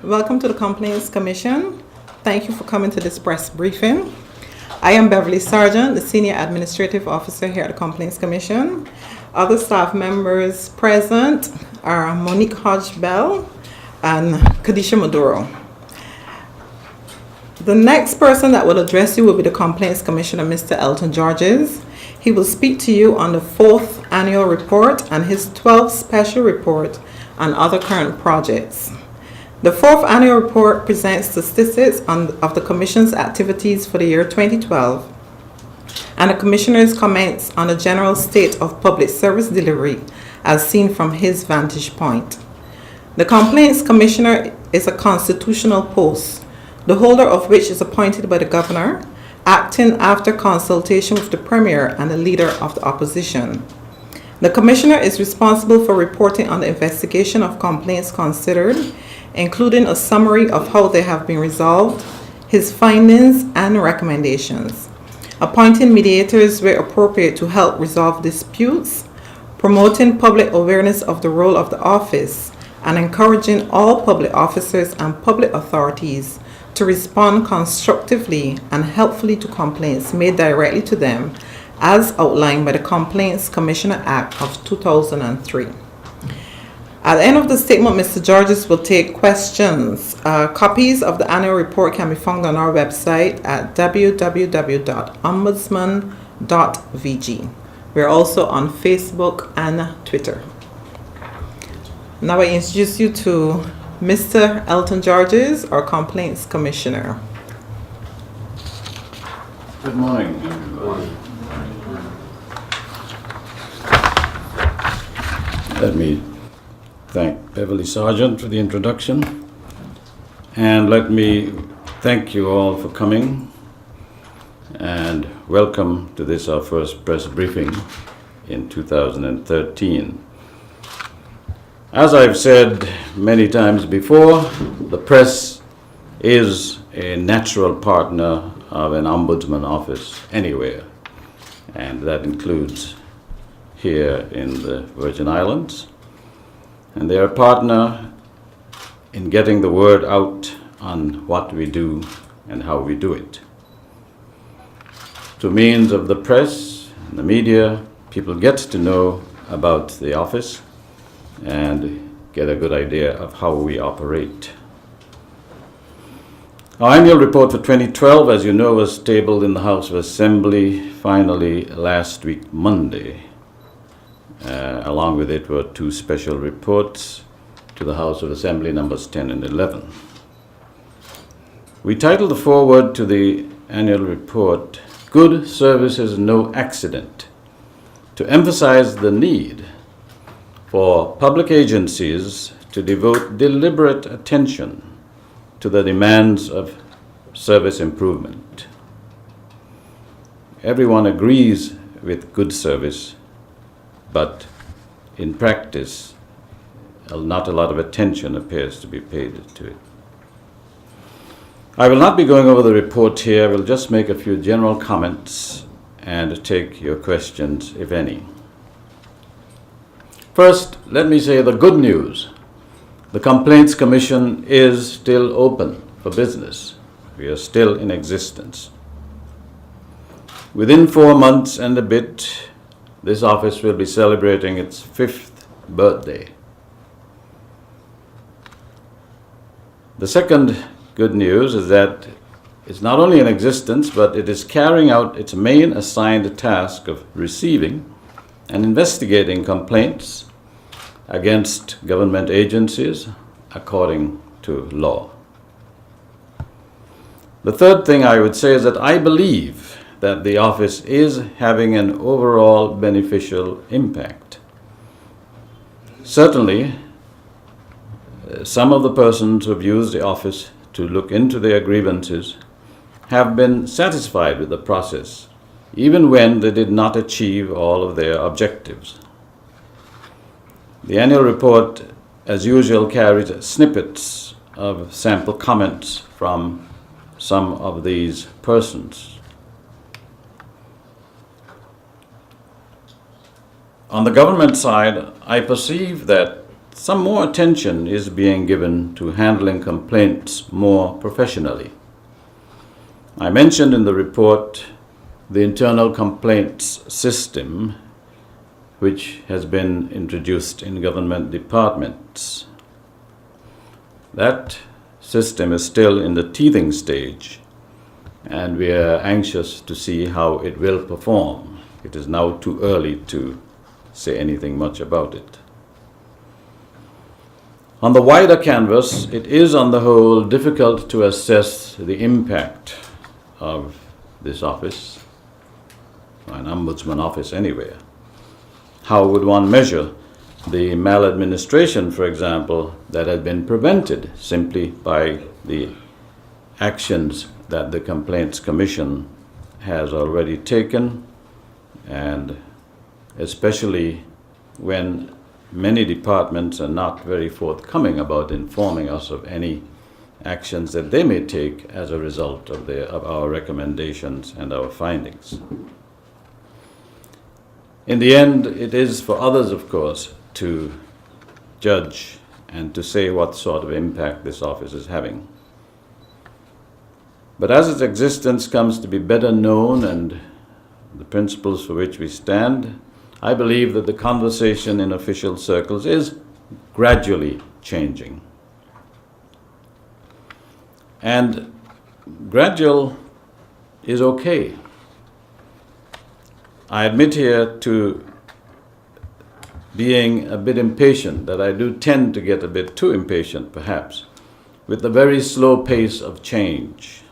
Welcome to the Complaints Commission. Thank you for coming to this press briefing. I am Beverly Sargent, the Senior Administrative Officer here at the Complaints Commission. Other staff members present are Monique Hodge-Bell and Kadisha Maduro. The next person that will address you will be the Complaints Commissioner, Mr. Elton Georges. He will speak to you on the 4th annual report and his 12th special report and other current projects. The 4th annual report presents statistics of the Commission's activities for the year 2012 and the Commissioner's comments on the general state of public service delivery as seen from his vantage point. The Complaints Commissioner is a constitutional post, the holder of which is appointed by the Governor, acting after consultation with the Premier and the Leader of the Opposition. The Commissioner is responsible for reporting on the investigation of complaints considered, including a summary of how they have been resolved, his findings and recommendations, appointing mediators where appropriate to help resolve disputes, promoting public awareness of the role of the office, and encouraging all public officers and public authorities to respond constructively and helpfully to complaints made directly to them as outlined by the Complaints Commissioner Act of 2003. At the end of the statement, Mr. Georges will take questions. Copies of the annual report can be found on our website at www.ombudsman.vg. We're also on Facebook and Twitter. Now I introduce you to Mr. Elton Georges, our Complaints Commissioner. Good morning, everybody. Let me thank Beverly Sargent for the introduction, and let me thank you all for coming, and welcome to this, our first press briefing in 2013. As I've said many times before, the press is a natural partner of an ombudsman office anywhere, and that includes here in the Virgin Islands. And they're a partner in getting the word out on what we do and how we do it. Through means of the press and the media, people get to know about the office and get a good idea of how we operate. Our annual report for 2012, as you know, was tabled in the House of Assembly finally last week, Monday. Along with it were two special reports to the House of Assembly, numbers 10 and 11. We titled the foreword to the annual report, Good Services No Accident, to emphasize the need for public agencies to devote deliberate attention to the demands of service improvement. Everyone agrees with good service, but in practice, not a lot of attention appears to be paid to it. I will not be going over the report here. I will just make a few general comments and take your questions, if any. First, let me say the good news. The Complaints Commission is still open for business. We are still in existence. Within 4 months and a bit, this office will be celebrating its 5th birthday. The second good news is that it's not only in existence, but it is carrying out its main assigned task of receiving and investigating complaints against government agencies according to law. The third thing I would say is that I believe that the office is having an overall beneficial impact. Certainly, some of the persons who have used the office to look into their grievances have been satisfied with the process, even when they did not achieve all of their objectives. The annual report, as usual, carries snippets of sample comments from some of these persons. On the government side, I perceive that some more attention is being given to handling complaints more professionally. I mentioned in the report the internal complaints system, which has been introduced in government departments. That system is still in the teething stage, and we are anxious to see how it will perform. It is now too early to say anything much about it. On the wider canvas, it is on the whole difficult to assess the impact of this office, or an ombudsman office anywhere. How would one measure the maladministration, for example, that had been prevented simply by the actions that the Complaints Commission has already taken, and especially when many departments are not very forthcoming about informing us of any actions that they may take as a result of our recommendations and our findings. In the end, it is for others, of course, to judge and to say what sort of impact this office is having. But as its existence comes to be better known and the principles for which we stand, I believe that the conversation in official circles is gradually changing. And gradual is okay. I admit here to being a bit impatient, that I do tend to get a bit too impatient, perhaps, with the very slow pace of change,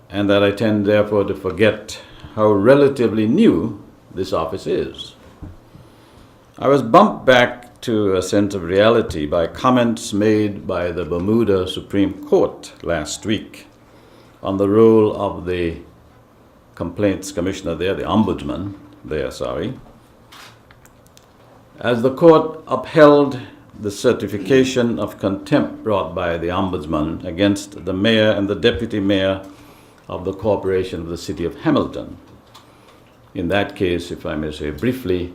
and that I tend, therefore, to forget how relatively new this office is. I was bumped back to a sense of reality by comments made by the Bermuda Supreme Court last week on the role of the Complaints Commissioner there, the Ombudsman there, as the court upheld the certification of contempt brought by the Ombudsman against the mayor and the deputy mayor of the corporation of the city of Hamilton. In that case, if I may say briefly,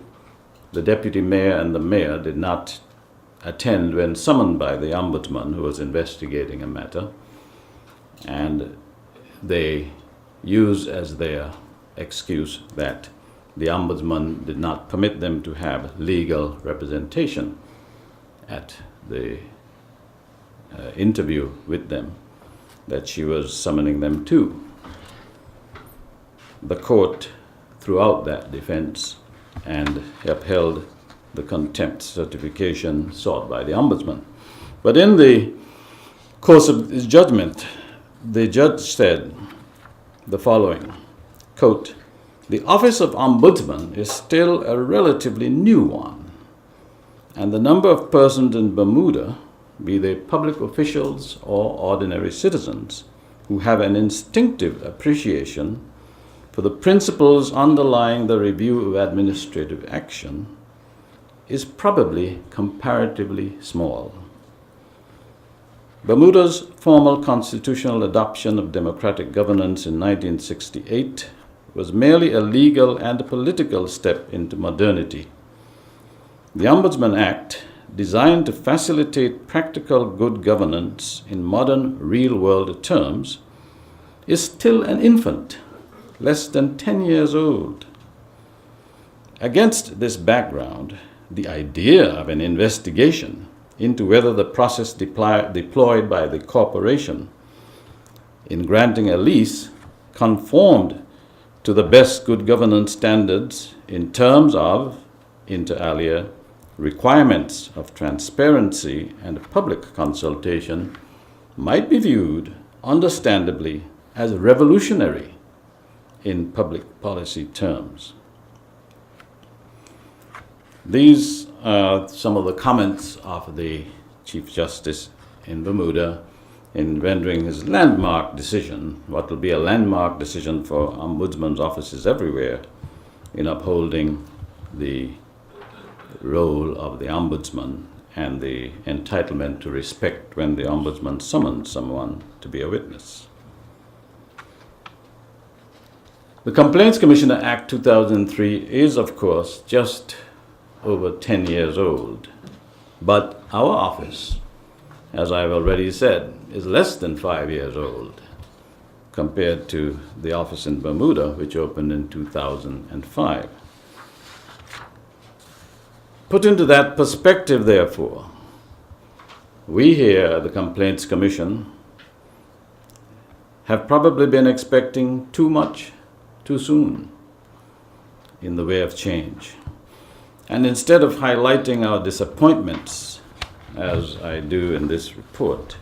the deputy mayor and the mayor did not attend when summoned by the Ombudsman, who was investigating a matter, and they use as their excuse that the Ombudsman did not permit them to have legal representation at the interview with them that she was summoning them to. The court threw out that defense and upheld the contempt certification sought by the Ombudsman. But in the course of his judgment, the judge said the following, quote, "The office of Ombudsman is still a relatively new one, and the number of persons in Bermuda, be they public officials or ordinary citizens, who have an instinctive appreciation for the principles underlying the review of administrative action, is probably comparatively small. Bermuda's formal constitutional adoption of democratic governance in 1968 was merely a legal and political step into modernity. The Ombudsman Act, designed to facilitate practical good governance in modern real-world terms, is still an infant, less than 10 years old. Against this background, the idea of an investigation into whether the process deployed by the corporation in granting a lease conformed to the best good governance standards in terms of, inter alia, requirements of transparency and public consultation might be viewed, understandably, as revolutionary in public policy terms." These are some of the comments of the Chief Justice in Bermuda in rendering his landmark decision, what will be a landmark decision for ombudsman's offices everywhere, in upholding the role of the ombudsman and the entitlement to respect when the ombudsman summons someone to be a witness. The Complaints Commissioner Act 2003 is, of course, just over 10 years old, but our office, as I've already said, is less than 5 years old compared to the office in Bermuda, which opened in 2005. Put into that perspective, therefore, we here at the Complaints Commission have probably been expecting too much too soon in the way of change. And instead of highlighting our disappointments, as I do in this report,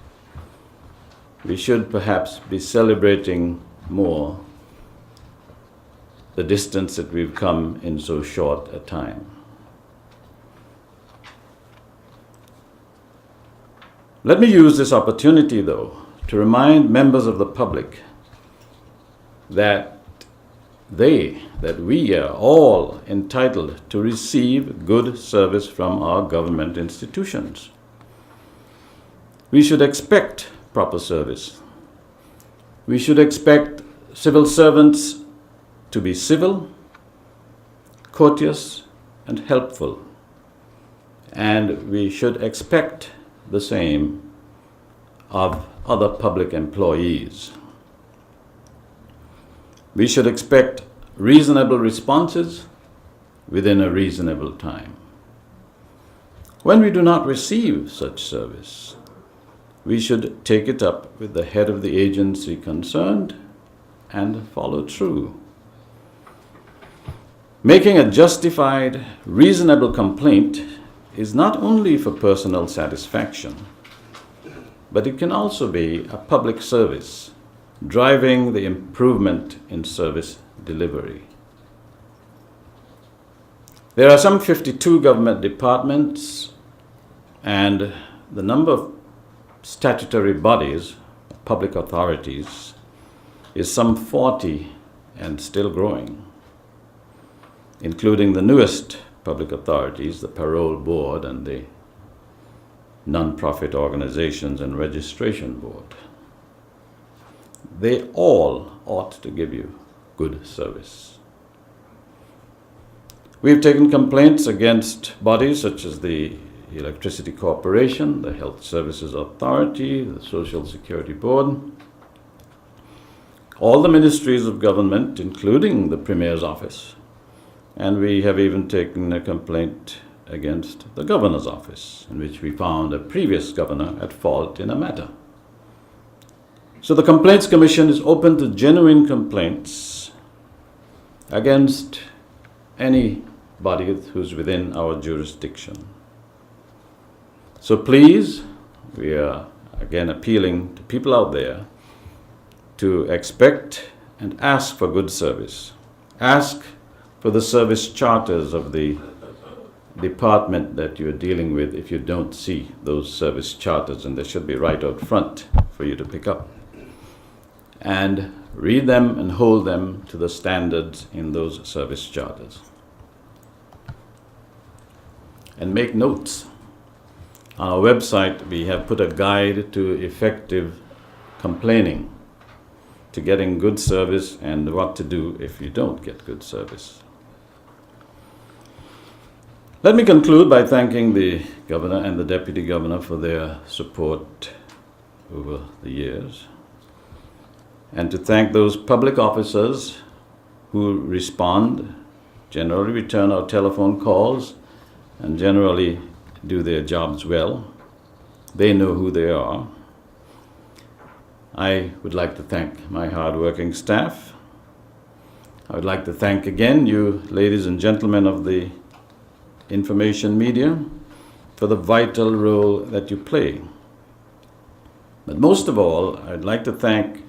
we should perhaps be celebrating more the distance that we've come in so short a time. Let me use this opportunity, though, to remind members of the public that we are all entitled to receive good service from our government institutions. We should expect proper service. We should expect civil servants to be civil, courteous, and helpful. And we should expect the same of other public employees. We should expect reasonable responses within a reasonable time. When we do not receive such service, we should take it up with the head of the agency concerned and follow through. Making a justified, reasonable complaint is not only for personal satisfaction, but it can also be a public service, driving the improvement in service delivery. There are some 52 government departments, and the number of statutory bodies, public authorities, is some 40 and still growing, including the newest public authorities, the Parole Board and the Non-Profit Organizations and Registration Board. They all ought to give you good service. We've taken complaints against bodies such as the Electricity Corporation, the Health Services Authority, the Social Security Board, all the ministries of government, including the Premier's office, and we have even taken a complaint against the Governor's office, in which we found a previous governor at fault in a matter. So the Complaints Commission is open to genuine complaints against anybody who's within our jurisdiction. So please, we are again appealing to people out there to expect and ask for good service. Ask for the service charters of the department that you're dealing with if you don't see those service charters, and they should be right out front for you to pick up. And read them and hold them to the standards in those service charters. And make notes. On our website, we have put a guide to effective complaining, to getting good service and what to do if you don't get good service. Let me conclude by thanking the Governor and the Deputy Governor for their support over the years, and to thank those public officers who respond, generally return our telephone calls, and generally do their jobs well. They know who they are. I would like to thank my hard-working staff. I would like to thank again you, ladies and gentlemen of the information media, for the vital role that you play. But most of all, I'd like to thank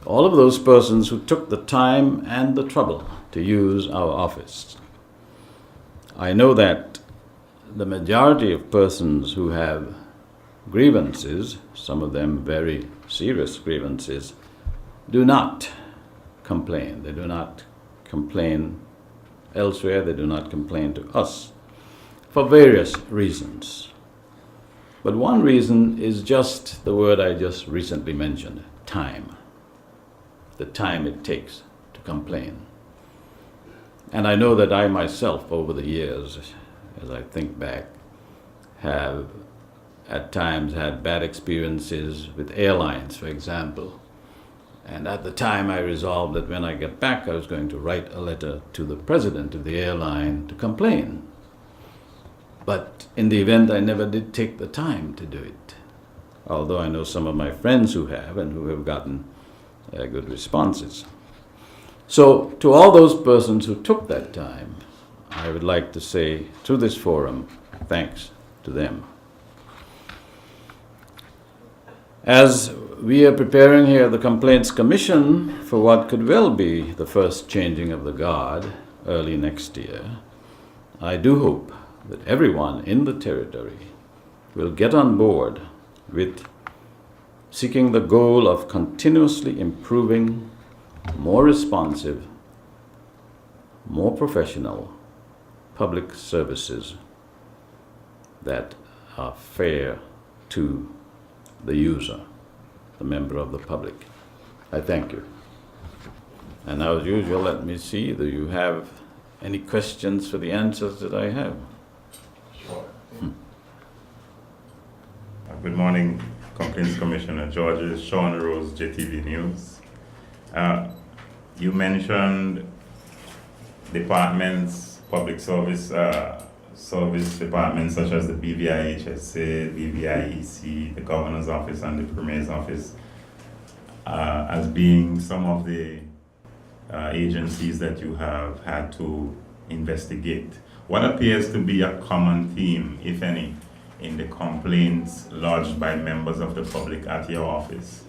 all of those persons who took the time and the trouble to use our office. I know that the majority of persons who have grievances, some of them very serious grievances, do not complain. They do not complain elsewhere. They do not complain to us for various reasons. But one reason is just the word I just recently mentioned, time. The time it takes to complain. And I know that I myself, over the years, as I think back, have at times had bad experiences with airlines, for example. And at the time I resolved that when I get back I was going to write a letter to the president of the airline to complain. But in the event I never did take the time to do it, although I know some of my friends who have and who have gotten good responses. So to all those persons who took that time, I would like to say through this forum, thanks to them. As we are preparing here the Complaints Commission for what could well be the first changing of the guard early next year, I do hope that everyone in the territory will get on board with seeking the goal of continuously improving more responsive, more professional public services that are fair to the user, the member of the public. I thank you. And now, as usual, let me see, do you have any questions for the answers that I have? Sure. Good morning, Complaints Commissioner Georges. Sean Rose, JTV News. You mentioned departments, public service departments such as the BVI-HSA, BVI-EC, the Governor's Office and the Premier's Office as being some of the agencies that you have had to investigate. What appears to be a common theme, if any, in the complaints lodged by members of the public at your office,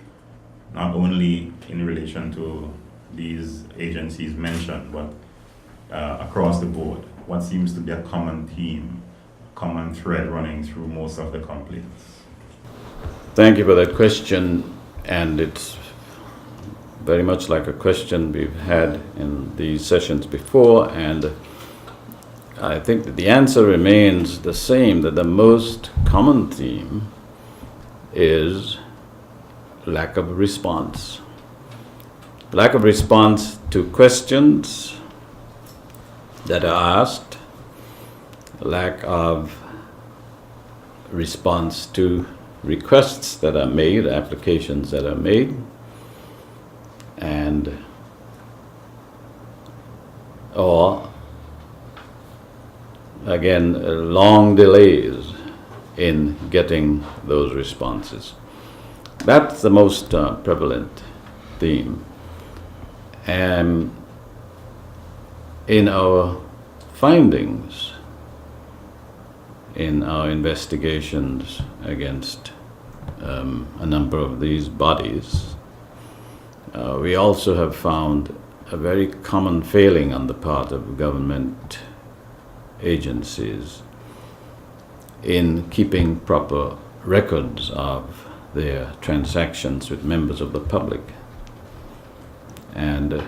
not only in relation to these agencies mentioned, but across the board? What seems to be a common theme, common thread running through most of the complaints? Thank you for that question, and it's very much like a question we've had in these sessions before, and I think that the answer remains the same, that the most common theme is lack of response. Lack of response to questions that are asked, lack of response to requests that are made, applications that are made, and or again, long delays in getting those responses. That's the most prevalent theme. And in our findings, in our investigations against a number of these bodies, we also have found a very common failing on the part of government agencies in keeping proper records of their transactions with members of the public. And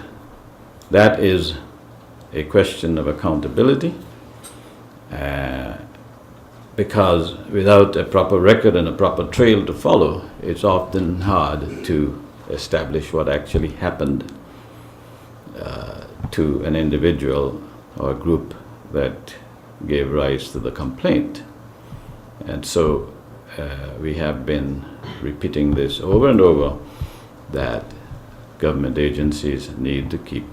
that is a question of accountability, because without a proper record and a proper trail to follow, it's often hard to establish what actually happened to an individual or a group that gave rise to the complaint. And so we have been repeating this over and over, that government agencies need to keep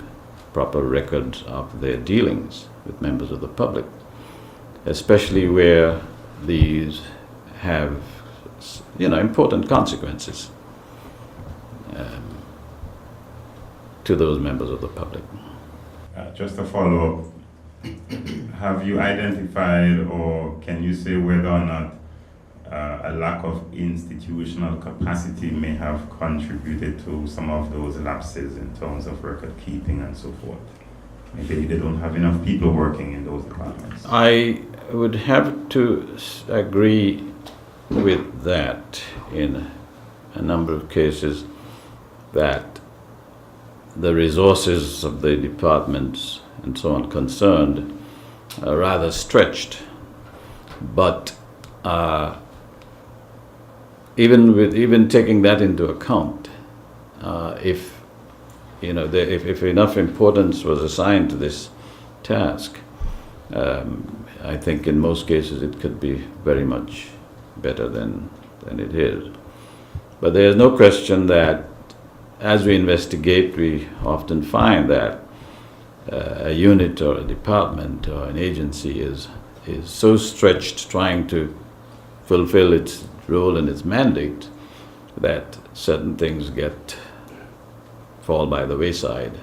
proper records of their dealings with members of the public, especially where these have, important consequences to those members of the public. Just a follow-up. Have you identified, or can you say whether or not a lack of institutional capacity may have contributed to some of those lapses in terms of record keeping and so forth? Maybe they don't have enough people working in those departments. I would have to agree with that in a number of cases, that the resources of the departments and so on concerned are rather stretched. But even taking that into account, if enough importance was assigned to this task. I think in most cases it could be very much better than it is. But there is no question that as we investigate, we often find that a unit or a department or an agency is so stretched trying to fulfill its role and its mandate that certain things fall by the wayside,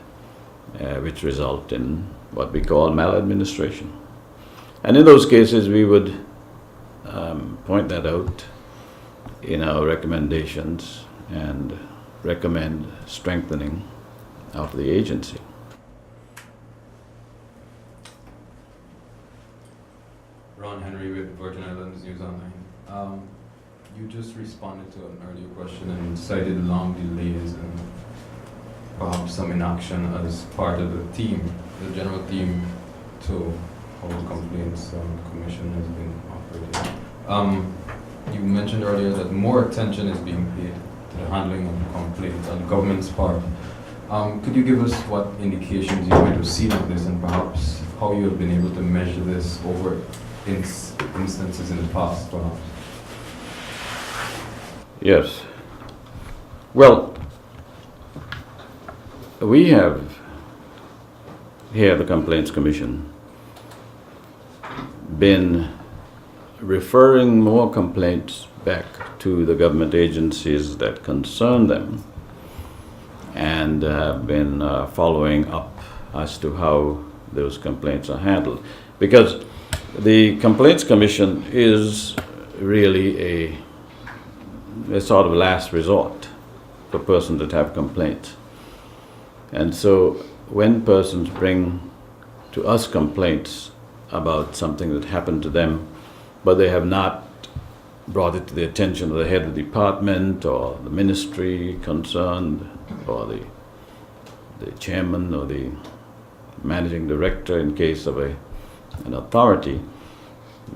which result in what we call maladministration. And in those cases, we would point that out in our recommendations and recommend strengthening of the agency. Ron Henry with Virgin Islands News Online. You just responded to an earlier question and cited long delays and perhaps some inaction as part of the general theme to how the complaints commission has been operating. You mentioned earlier that more attention is being paid to the handling of complaints on the government's part. Could you give us what indications you might have seen of this and perhaps how you have been able to measure this over instances in the past, perhaps? Yes. Well, we have here at the Complaints Commission been referring more complaints back to the government agencies that concern them, and have been following up as to how those complaints are handled. Because the Complaints Commission is really a sort of last resort for persons that have complaints. And so when persons bring to us complaints about something that happened to them, but they have not brought it to the attention of the head of the department or the ministry concerned or the chairman or the managing director in case of an authority,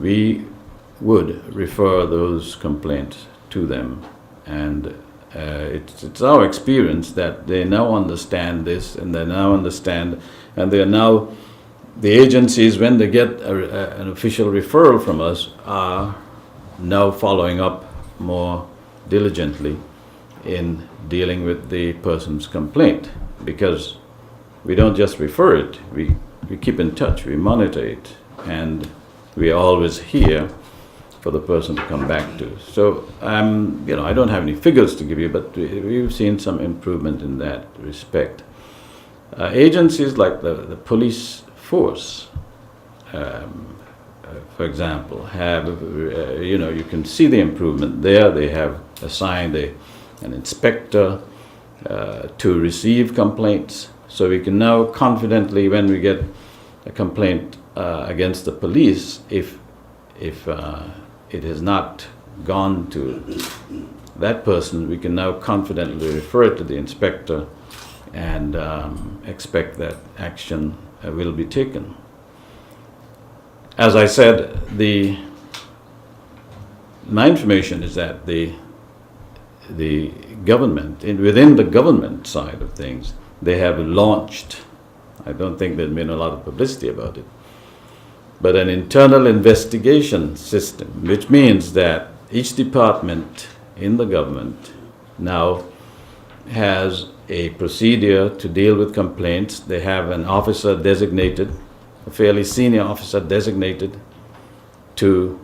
we would refer those complaints to them. And it's our experience that they now understand this, and they now understand, and they are now, the agencies, when they get an official referral from us, are now following up more diligently in dealing with the person's complaint, because we don't just refer it, we keep in touch, we monitor it, and we are always here for the person to come back to. So, I don't have any figures to give you, but we've seen some improvement in that respect. Agencies like the police force, for example, have, you can see the improvement there. They have assigned an inspector to receive complaints. So we can now confidently, when we get a complaint against the police, if it has not gone to that person, we can now confidently refer it to the inspector and expect that action will be taken. As I said, my information is that the government, within the government side of things, they have launched, I don't think there's been a lot of publicity about it, but an internal investigation system, which means that each department in the government now has a procedure to deal with complaints. They have an officer designated, a fairly senior officer designated to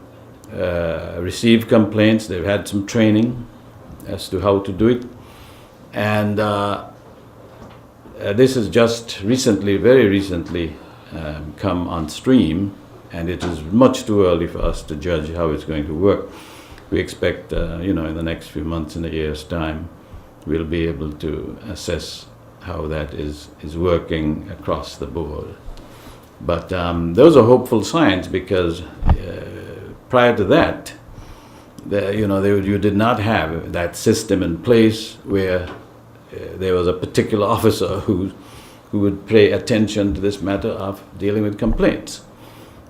receive complaints. They've had some training as to how to do it. And this has just recently, very recently, come on stream, and it is much too early for us to judge how it's going to work. We expect, in the next few months, in a year's time, we'll be able to assess how that is working across the board. But those are hopeful signs, because prior to that, you did not have that system in place where there was a particular officer who would pay attention to this matter of dealing with complaints.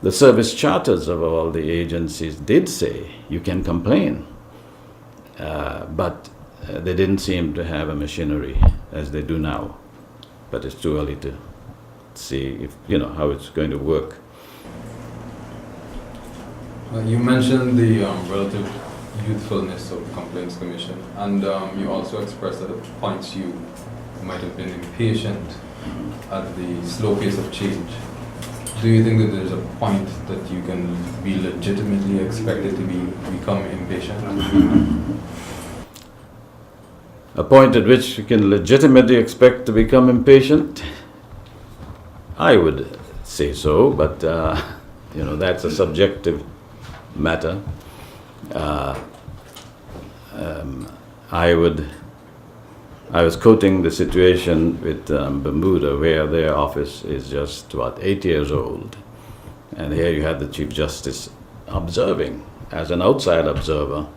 The service charters of all the agencies did say you can complain, but they didn't seem to have a machinery as they do now. But it's too early to see if, how it's going to work. You mentioned the relative youthfulness of the Complaints Commission, and you also expressed that at points you might have been impatient at the slow pace of change. Do you think that there's a point that you can be legitimately expected to become impatient? A point at which you can legitimately expect to become impatient? I would say so, but that's a subjective matter. I was quoting the situation with Bermuda, where their office is just, 8 years old. And here you have the Chief Justice observing, as an outside observer,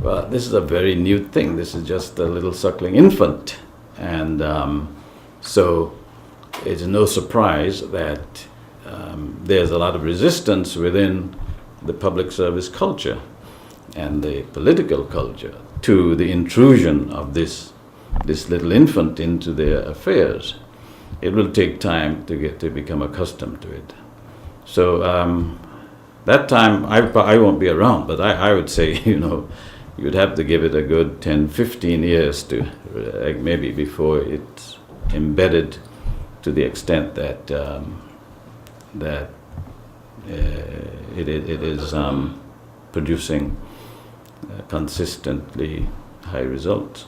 well, this is a very new thing. This is just a little suckling infant. And so it's no surprise that there's a lot of resistance within the public service culture and the political culture to the intrusion of this little infant into their affairs. It will take time to become accustomed to it. So that time, I won't be around, but I would say, you'd have to give it a good 10, 15 years to maybe before it's embedded to the extent that it is producing consistently high results.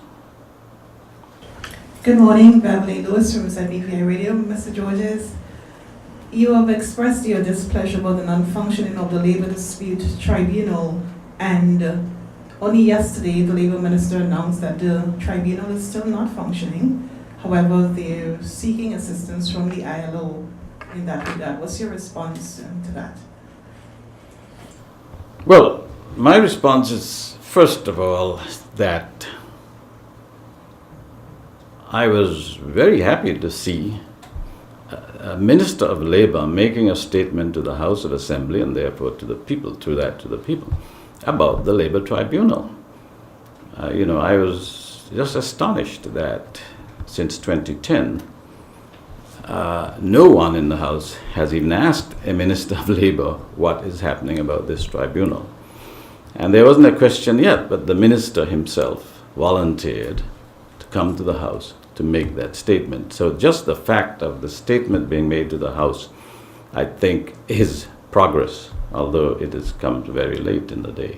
Good morning, Beverly Lewis from BVI Radio. Mr. Georges, you have expressed your displeasure about the non-functioning of the Labour Dispute Tribunal, and only yesterday the Labour Minister announced that the tribunal is still not functioning. However, they're seeking assistance from the ILO in that regard. What's your response to that? Well, my response is, first of all, that I was very happy to see a Minister of Labour making a statement to the House of Assembly, and therefore to the people, to the people, about the Labour Tribunal. I was just astonished that since 2010, no one in the House has even asked a Minister of Labour what is happening about this tribunal. And there wasn't a question yet, but the Minister himself volunteered to come to the House to make that statement. So just the fact of the statement being made to the House, I think, is progress, although it has come very late in the day.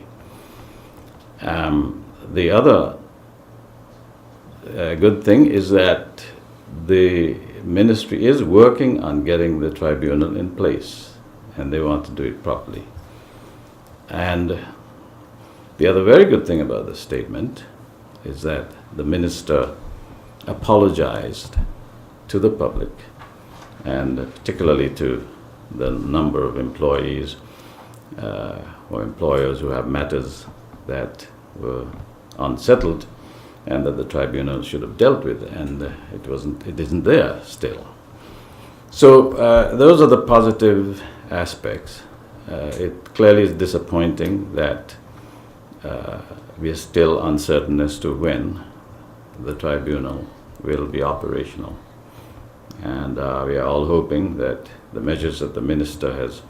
The other good thing is that the ministry is working on getting the tribunal in place, and they want to do it properly. And the other very good thing about the statement is that the minister apologized to the public, and particularly to the number of employees or employers who have matters that were unsettled and that the tribunal should have dealt with, and it isn't there still. So those are the positive aspects. It clearly is disappointing that we are still uncertain as to when the tribunal will be operational. And we are all hoping that the measures that the minister has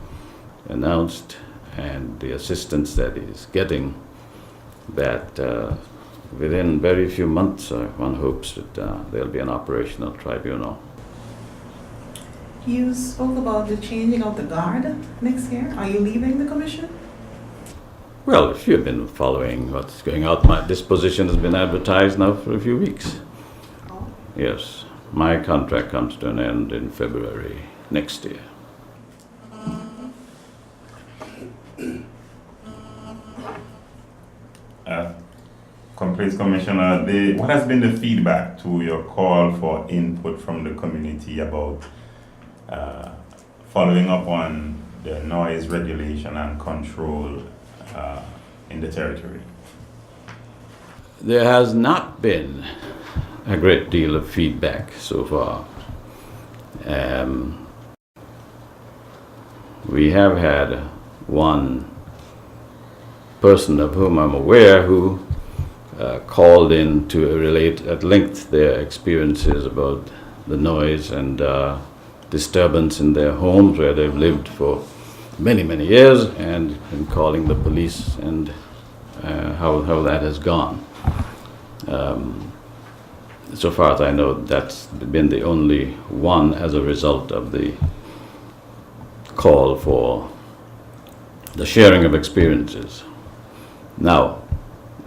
announced and the assistance that he is getting, that within very few months, one hopes that there will be an operational tribunal. You spoke about the changing of the guard next year. Are you leaving the commission? Well, if you've been following what's going on, this position has been advertised now for a few weeks. Oh. Yes, my contract comes to an end in February next year. Complaints Commissioner, what has been the feedback to your call for input from the community about following up on the noise regulation and control in the territory? There has not been a great deal of feedback so far. We have had one person of whom I'm aware who called in to relate at length their experiences about the noise, and disturbance in their homes where they've lived for many, many years, and calling the police, and how that has gone. So far as I know, that's been the only one as a result of the call for the sharing of experiences. Now,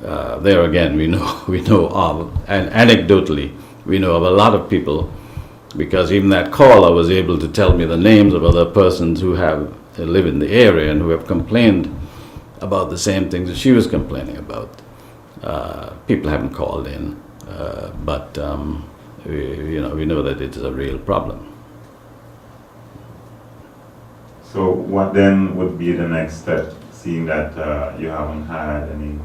there again, we know of, and anecdotally, we know of a lot of people, because even that caller was able to tell me the names of other persons who live in the area and who have complained about the same things that she was complaining about. People haven't called in, but we know that it is a real problem. So what then would be the next step, seeing that you haven't had any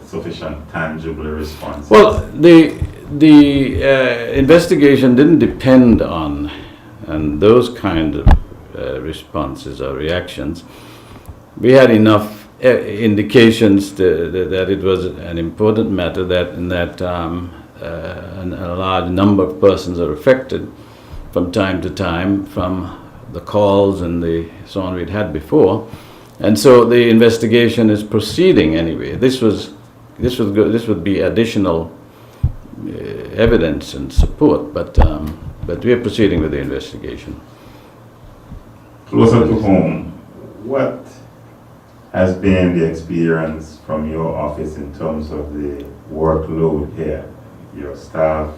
sufficient tangible response? Well, the investigation didn't depend on those kind of responses or reactions. We had enough indications that it was an important matter, that a large number of persons are affected from time to time from the calls and the so on we'd had before, and so the investigation is proceeding anyway. This would be additional evidence and support, but we are proceeding with the investigation. Closer to home, what has been the experience from your office in terms of the workload here, your staff?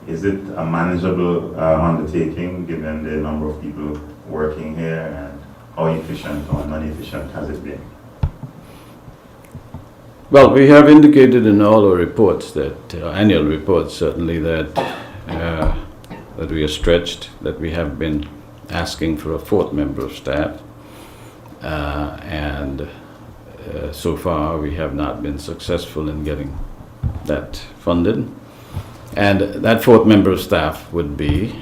Is it a manageable undertaking given the number of people working here, and how efficient or non-efficient has it been? Well, we have indicated in all our reports, that annual reports certainly, that we are stretched, that we have been asking for a fourth member of staff, and so far we have not been successful in getting that funded. And that fourth member of staff would be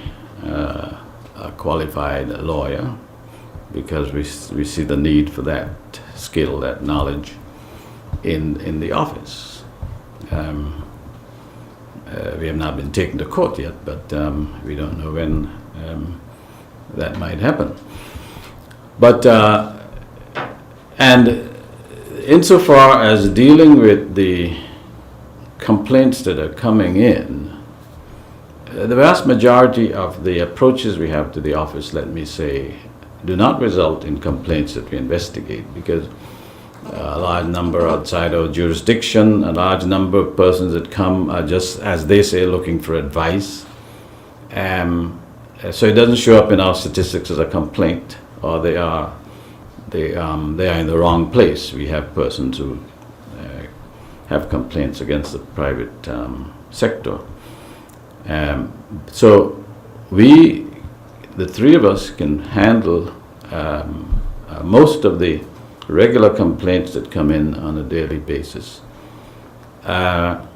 a qualified lawyer, because we see the need for that skill, that knowledge in the office. We have not been taken to court yet, but we don't know when that might happen. But and insofar as dealing with the complaints that are coming in, the vast majority of the approaches we have to the office, let me say, do not result in complaints that we investigate, because a large number outside our jurisdiction, a large number of persons that come are just, as they say, looking for advice. So it doesn't show up in our statistics as a complaint, or they are in the wrong place. We have persons who have complaints against the private sector. So the three of us, can handle most of the regular complaints that come in on a daily basis. And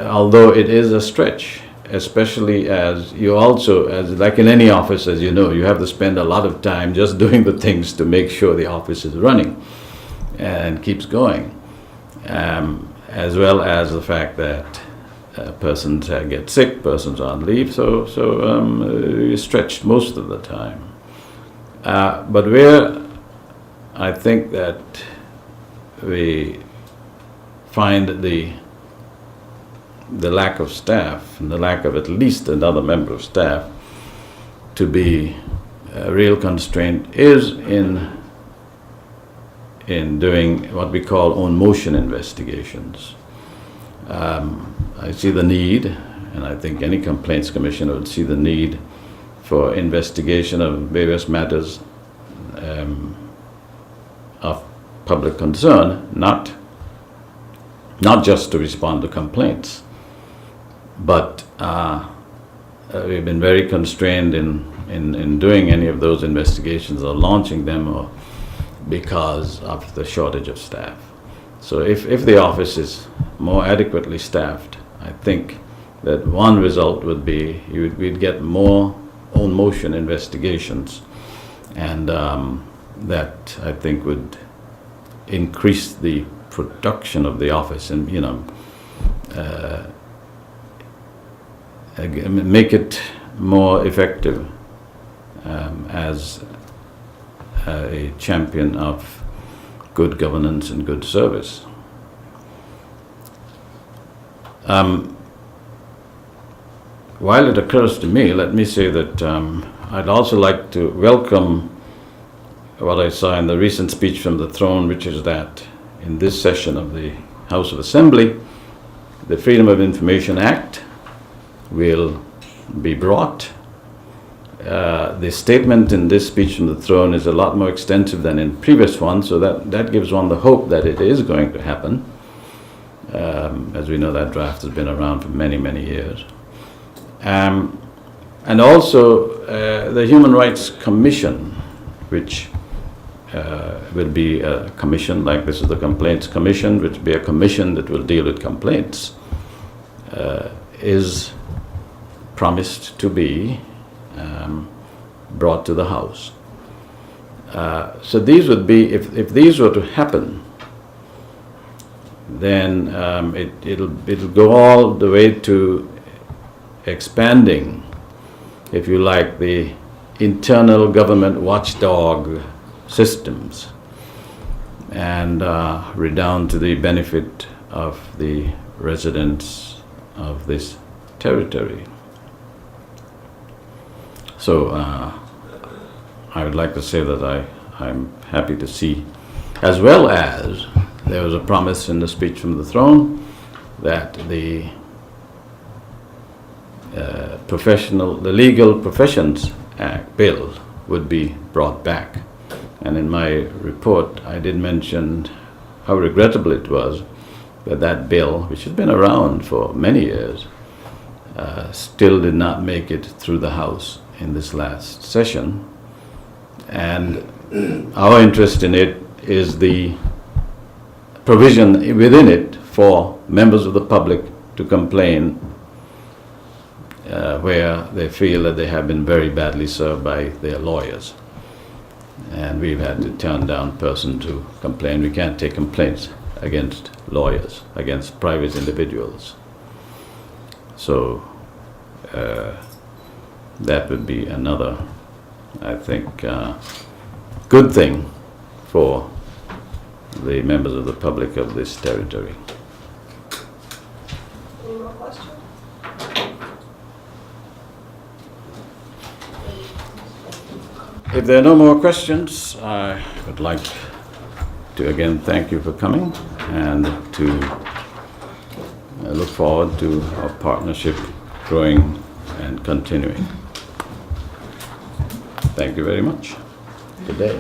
although it is a stretch, especially as you also, as like in any office, as you know, you have to spend a lot of time just doing the things to make sure the office is running and keeps going, as well as the fact that persons get sick, persons are on leave, so you're stretched most of the time. But where I think that we find the lack of staff, and the lack of at least another member of staff, to be a real constraint, is in doing what we call own motion investigations. I see the need, and I think any complaints commissioner would see the need, for investigation of various matters of public concern, not just to respond to complaints, but we've been very constrained in doing any of those investigations or launching them, or because of the shortage of staff. So if the office is more adequately staffed, I think that one result would be we'd get more own motion investigations, and that I think would increase the production of the office. And make it more effective as a champion of good governance and good service. While it occurs to me, let me say that I'd also like to welcome what I saw in the recent speech from the throne, which is that in this session of the House of Assembly, the Freedom of Information Act will be brought. The statement in this speech from the throne is a lot more extensive than in previous ones, so that gives one the hope that it is going to happen. As we know, that draft has been around for many, many years. And also the Human Rights Commission, which will be a commission, like this is the Complaints Commission, which will be a commission that will deal with complaints, is promised to be brought to the House. So these would be, if these were to happen, then it'll go all the way to expanding, if you like, the internal government watchdog systems, and redound to the benefit of the residents of this territory. So I would like to say that I'm happy to see, as well as there was a promise in the speech from the throne that the Legal Professions Act bill would be brought back. And in my report, I did mention how regrettable it was that that bill, which has been around for many years, still did not make it through the House in this last session. And our interest in it is the provision within it for members of the public to complain where they feel that they have been very badly served by their lawyers. And we've had to turn down a person to complain. We can't take complaints against lawyers, against private individuals. So that would be another, I think, good thing for the members of the public of this territory. Any more questions? If there are no more questions, I would like to again thank you for coming, and to look forward to our partnership growing and continuing. Thank you very much. Good day.